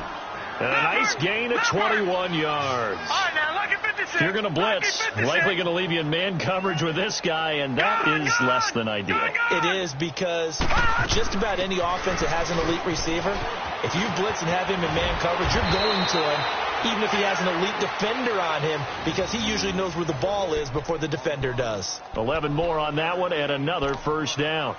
And a nice gain of 21 yards. You're going to blitz. Likely going to leave you in man coverage with this guy, and that is less than ideal. It is, because just about any offense that has an elite receiver, if you blitz and have him in man coverage, you're going to him, even if he has an elite defender on him, because he usually knows where the ball is before the defender does. 11 more on that one and another first down.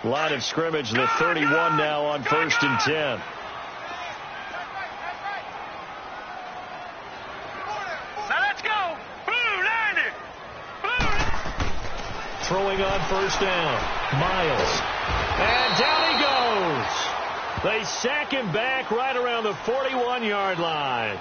Line of scrimmage, the 31 now on 1st and 10. Now let's go. Blue landed. Blue. Throwing on 1st down. Miles. And down he goes. They sack him back right around the 41-yard line.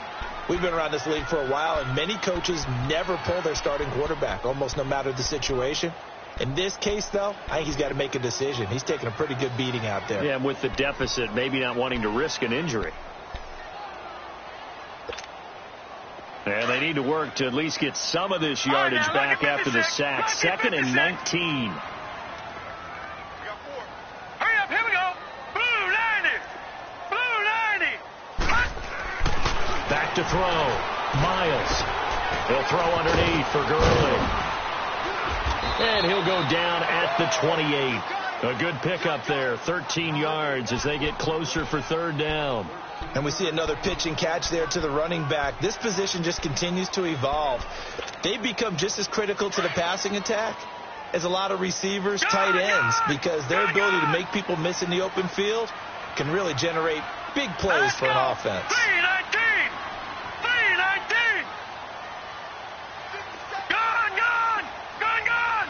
We've been around this league for a while, and many coaches never pull their starting quarterback, almost no matter the situation. In this case, though, I think he's got to make a decision. He's taking a pretty good beating out there. Yeah, and with the deficit, maybe not wanting to risk an injury. And they need to work to at least get some of this yardage back after the sack. 2nd and 19. Hurry up, here we go. Blue landed. Blue landed. Back to throw. Miles. He'll throw underneath for Gurley. And he'll go down at the 28. A good pickup there. 13 yards as they get closer for 3rd down. And we see another pitch and catch there to the running back. This position just continues to evolve. They've become just as critical to the passing attack as a lot of receivers, tight ends, because their ability to make people miss in the open field can really generate big plays for an offense. 319. 319. Gone, gone. Gone, gone.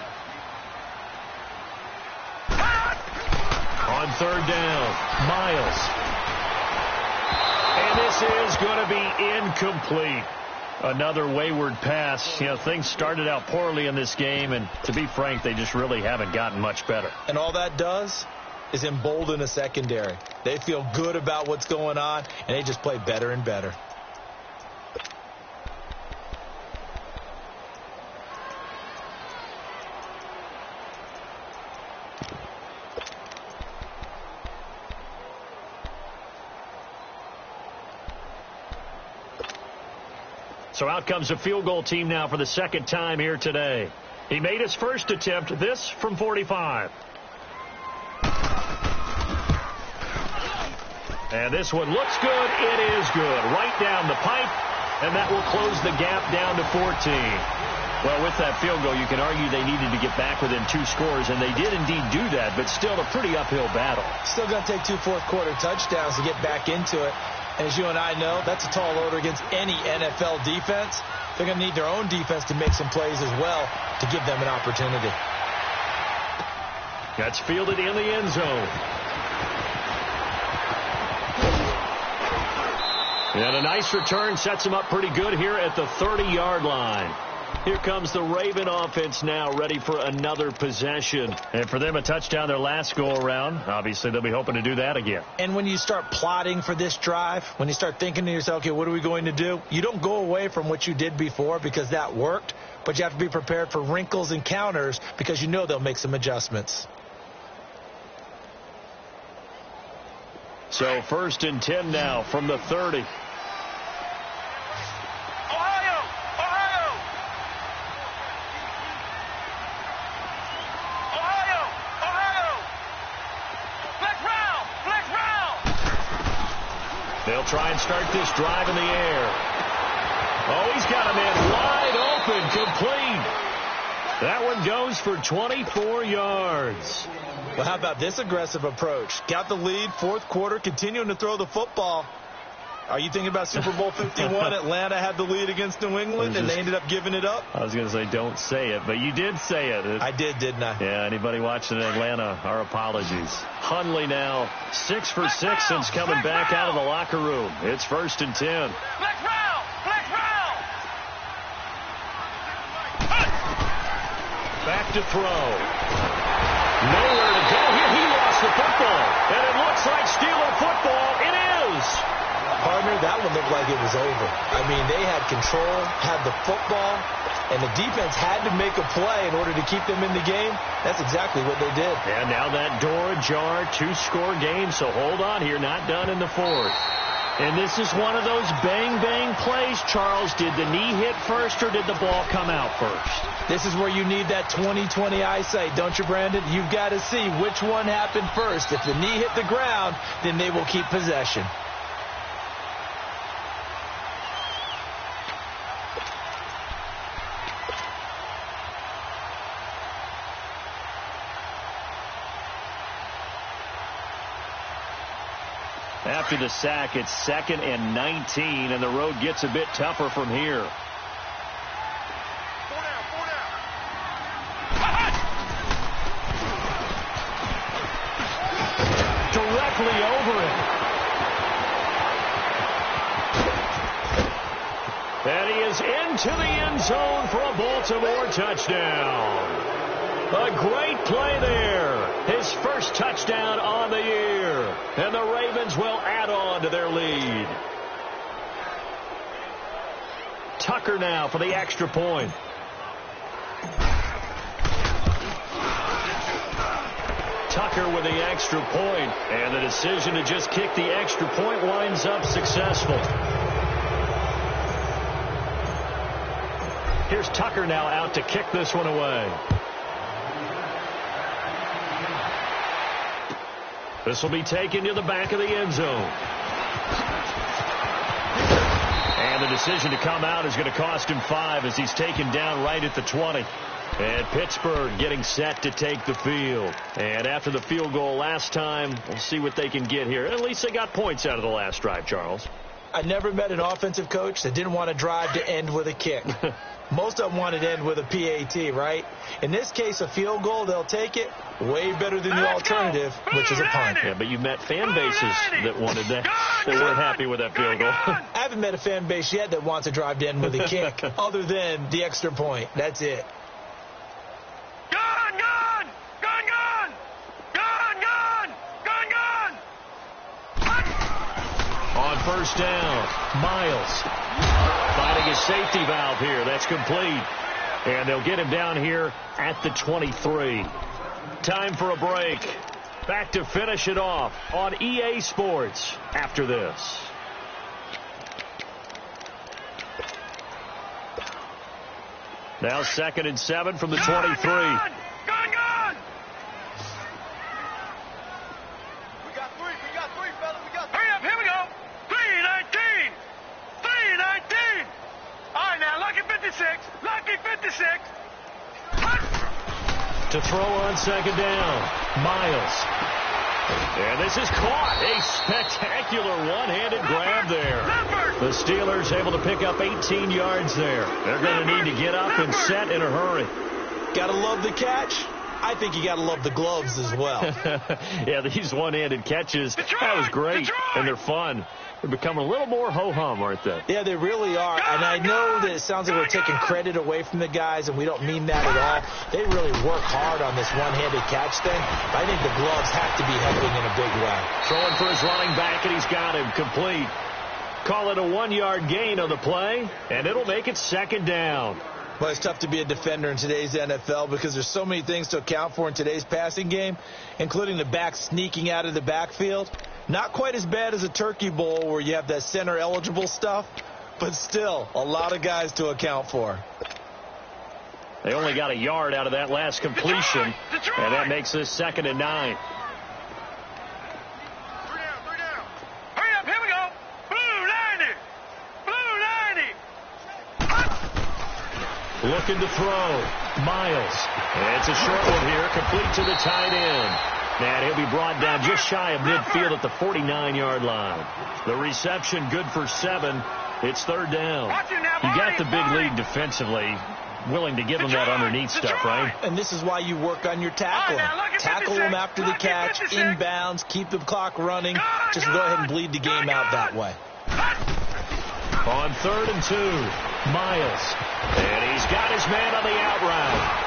On 3rd down, Miles. And this is going to be incomplete. Another wayward pass. You know, things started out poorly in this game, and to be frank, they just really haven't gotten much better. And all that does is embolden a secondary. They feel good about what's going on, and they just play better and better. So out comes a field goal team now for the 2nd time here today. He made his first attempt, this from 45. And this one looks good. It is good. Right down the pipe, and that will close the gap down to 14. Well, with that field goal, you can argue they needed to get back within 2 scores, and they did indeed do that, but still a pretty uphill battle. Still going to take 2 fourth-quarter touchdowns to get back into it. As you and I know, that's a tall order against any NFL defense. They're going to need their own defense to make some plays as well to give them an opportunity. That's fielded in the end zone. And a nice return sets him up pretty good here at the 30-yard line. Here comes the Raven offense now, ready for another possession. And for them, a touchdown their last go-around. Obviously, they'll be hoping to do that again. And when you start plotting for this drive, when you start thinking to yourself, okay, what are we going to do? You don't go away from what you did before because that worked, but you have to be prepared for wrinkles and counters because you know they'll make some adjustments. So 1st and 10 now from the 30. They'll try and start this drive in the air. Oh, he's got him in wide open, complete. That one goes for 24 yards. Well, how about this aggressive approach? Got the lead, 4th quarter, continuing to throw the football. Are you thinking about Super Bowl 51? Atlanta had the lead against New England, and they ended up giving it up? I was going to say don't say it, but you did say it. I did, didn't I? Yeah, anybody watching in Atlanta, our apologies. Hundley now 6 for 6 since coming back out of the locker room. It's 1st and 10. Back to throw. Nowhere to go here. He lost the football. And it looks like Steeler football. It is. Partner, that one looked like it was over. I mean, they had control, had the football, and the defense had to make a play in order to keep them in the game. That's exactly what they did. And now that door ajar, 2-score game. So hold on here. Not done in the 4th. And this is one of those bang-bang plays, Charles. Did the knee hit first or did the ball come out first? This is where you need that 20/20 eyesight, don't you, Brandon? You've got to see which one happened first. If the knee hit the ground, then they will keep possession. After the sack, it's 2nd and 19, and the road gets a bit tougher from here. Directly over it. And he is into the end zone for a Baltimore touchdown. A great play there. His first touchdown on the year. And the Ravens will add on to their lead. Tucker now for the extra point. Tucker with the extra point. And the decision to just kick the extra point winds up successful. Here's Tucker now out to kick this one away. This will be taken to the back of the end zone. And the decision to come out is going to cost him 5 as he's taken down right at the 20. And Pittsburgh getting set to take the field. And after the field goal last time, we'll see what they can get here. At least they got points out of the last drive, Charles. I never met an offensive coach that didn't want to drive to end with a kick. Most of them wanted to end with a PAT, right? In this case, a field goal, they'll take it. Way better than the alternative, which is a punt. Yeah, but you met fan bases that wanted that. They weren't happy with that field goal. I haven't met a fan base yet that wants to drive to end with a kick other than the extra point. That's it. On first down, Miles finding a safety valve here. That's complete. And they'll get him down here at the 23. Time for a break. Back to finish it off on EA Sports after this. Now 2nd and 7 from the 23. To throw on 2nd down, Miles. And this is caught. A spectacular one-handed grab there. The Steelers able to pick up 18 yards there. They're going to need to get up and set in a hurry. Got to love the catch. I think you got to love the gloves as well. Yeah, these one-handed catches, that was great, and they're fun. They're becoming a little more ho-hum, aren't they? Yeah, they really are. And I know that it sounds like we're taking credit away from the guys, and we don't mean that at all. They really work hard on this one-handed catch thing. But I think the gloves have to be helping in a big way. Throwing for his running back, and he's got him complete. Call it a 1-yard gain on the play, and it'll make it 2nd down. Well, it's tough to be a defender in today's NFL because there's so many things to account for in today's passing game, including the back sneaking out of the backfield. Not quite as bad as a turkey bowl where you have that center-eligible stuff, but still a lot of guys to account for. They only got a yard out of that last completion, and that makes this 2nd and 9. Looking to throw. Miles. It's a short one here, complete to the tight end. And he'll be brought down just shy of midfield at the 49-yard line. The reception good for 7. It's 3rd down. You got the big lead defensively, willing to give them that underneath stuff, right? And this is why you work on your tackling. Tackle them after the catch, inbounds, keep the clock running. Just go ahead and bleed the game out that way. On 3rd and 2, Miles. And he's got his man on the out route.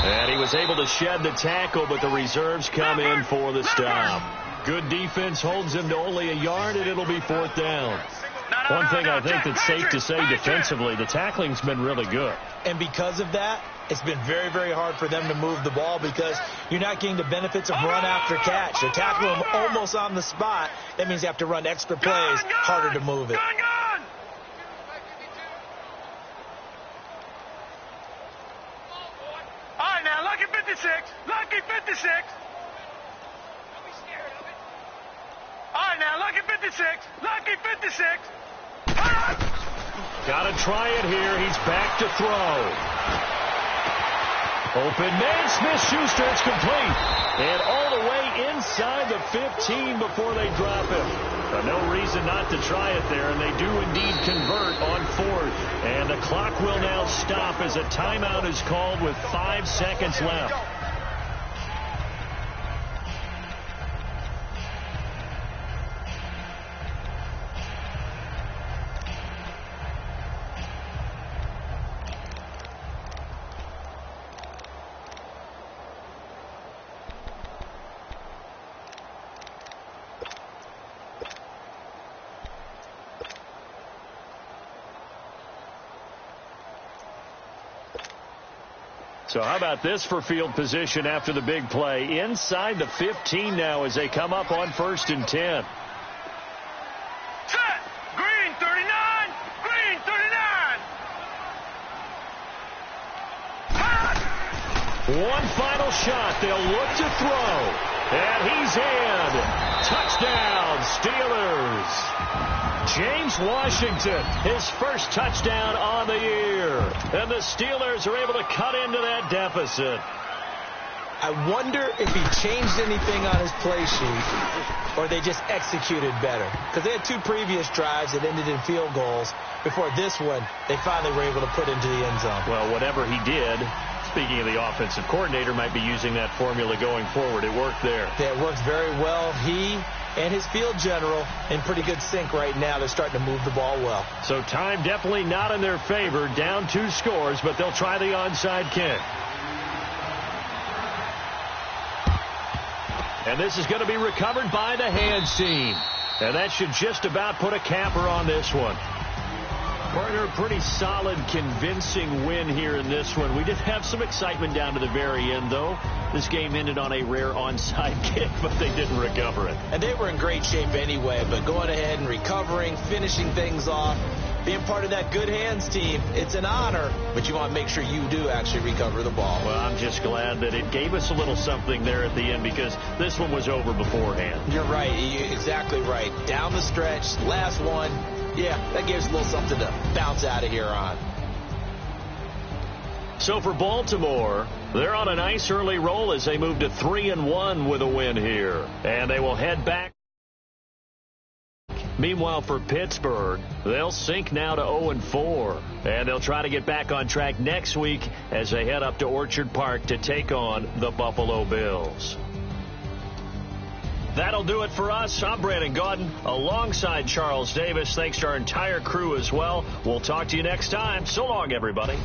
And he was able to shed the tackle, but the reserves come in for the stop. Good defense holds him to only a yard, and it'll be 4th down. One thing I think that's safe to say defensively, the tackling's been really good. And because of that, it's been very, very hard for them to move the ball because you're not getting the benefits of run after catch. They're tackling them almost on the spot. That means you have to run extra plays, harder to move it. Lucky 56. Lucky 56. All right, now, Lucky 56. Lucky 56. Got to try it here. He's back to throw. Open man, Smith-Schuster. It's complete. And all the way inside the 15 before they drop him. No reason not to try it there, and they do indeed convert on 4th. And the clock will now stop as a timeout is called with 5 seconds left. So how about this for field position after the big play? Inside the 15 now as they come up on 1st and 10. Set. Green 39. Green 39. One final shot. They'll look to throw. And he's in. Touchdown, Steelers. James Washington, his first touchdown on the year. And the Steelers are able to cut into that deficit. I wonder if he changed anything on his play sheet or they just executed better. Because they had 2 previous drives that ended in field goals. Before this one, they finally were able to put into the end zone. Well, whatever he did, speaking of the offensive coordinator, might be using that formula going forward. It worked there. Yeah, it works very well. He and his field general in pretty good sync right now. They're starting to move the ball well. So time definitely not in their favor. Down 2 scores, but they'll try the onside kick. And this is going to be recovered by the hands team. And that should just about put a capper on this one. Partner, pretty solid, convincing win here in this one. We did have some excitement down to the very end, though. This game ended on a rare onside kick, but they didn't recover it. And they were in great shape anyway, but going ahead and recovering, finishing things off, being part of that good hands team, it's an honor, but you want to make sure you do actually recover the ball. Well, I'm just glad that it gave us a little something there at the end because this one was over beforehand. You're right. You're exactly right. Down the stretch, last one. Yeah, that gives a little something to bounce out of here on. So for Baltimore, they're on a nice early roll as they move to 3-1 with a win here. And they will head back Meanwhile, for Pittsburgh, they'll sink now to 0-4. And they'll try to get back on track next week as they head up to Orchard Park to take on the Buffalo Bills. That'll do it for us. I'm Brandon Gaudin alongside Charles Davis. Thanks to our entire crew as well. We'll talk to you next time. So long, everybody.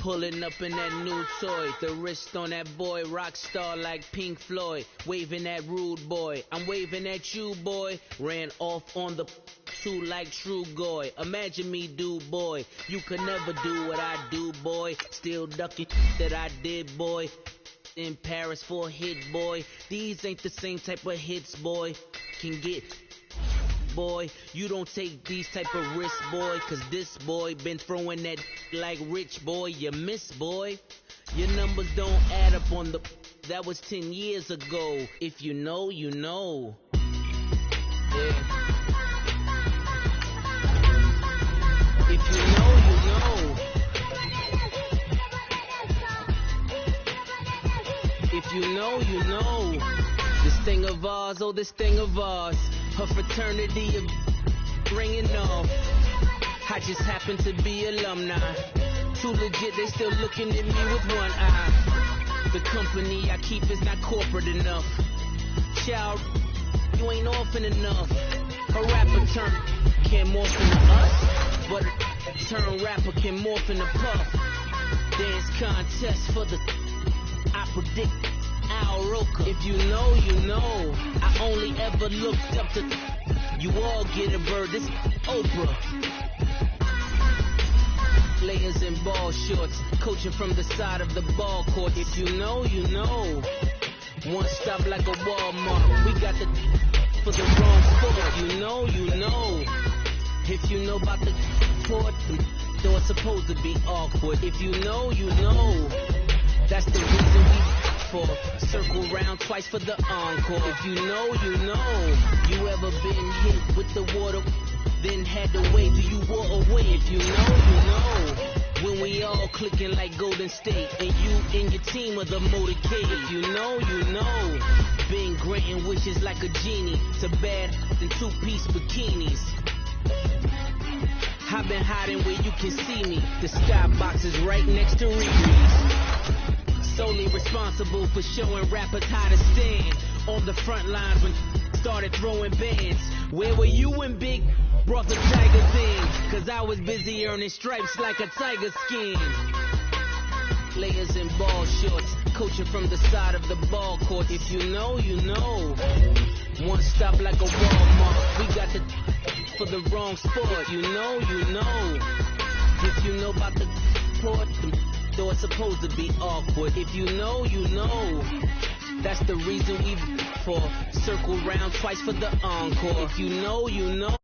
Pulling up in that new toy, the wrist on that boy, rock star like Pink Floyd, waving at rude boy, I'm waving at you boy, ran off on the two like True Goy, imagine me do boy, you could never do what I do boy, still ducking that I did boy, in Paris for a hit boy, these ain't the same type of hits boy, can get boy, you don't take these type of risks, boy, cause this boy been throwing that like rich boy, you miss, boy. Your numbers don't add up on the, that was 10 years ago. If you know, you know. Yeah. If you know, you know. If you know, you know. This thing of ours, oh, this thing of ours. Her fraternity of ringing off. I just happen to be alumni. Too legit, they still looking at me with one eye. The company I keep is not corporate enough. Child, you ain't orphan enough. A rapper turn can morph into us, but a turn rapper can morph into puff. Dance contest for the, I predict Al Roker. If you know, you know. I only ever looked up to, you all get a bird, this Oprah. Players in ball shorts, coaching from the side of the ball court. If you know, you know. One stop like a Walmart. We got the for the wrong sport. You know, you know. If you know about the court, though it's supposed to be awkward. If you know, you know. That's the reason we for circle round twice for the encore. If you know, you know. You ever been hit with the water, then had to wait till you wore away? If you know, you know. When we all clicking like Golden State, and you and your team of the motorcade. If you know, you know. Bing like a genie to bad in two-piece bikinis. I've been hiding where you can see me. The skybox is right next to Riri's. Solely responsible for showing rappers how to stand on the front lines when started throwing bands. Where were you when Big brought the Tigers in? Cause I was busy earning stripes like a tiger skin. Layers and ball shorts, coaching from the side of the ball court. If you know, you know. One stop like a Walmart. We got the for the wrong sport. You know, you know. If you know about the port, though it's supposed to be awkward. If you know, you know. That's the reason we for circle round twice for the encore. If you know, you know.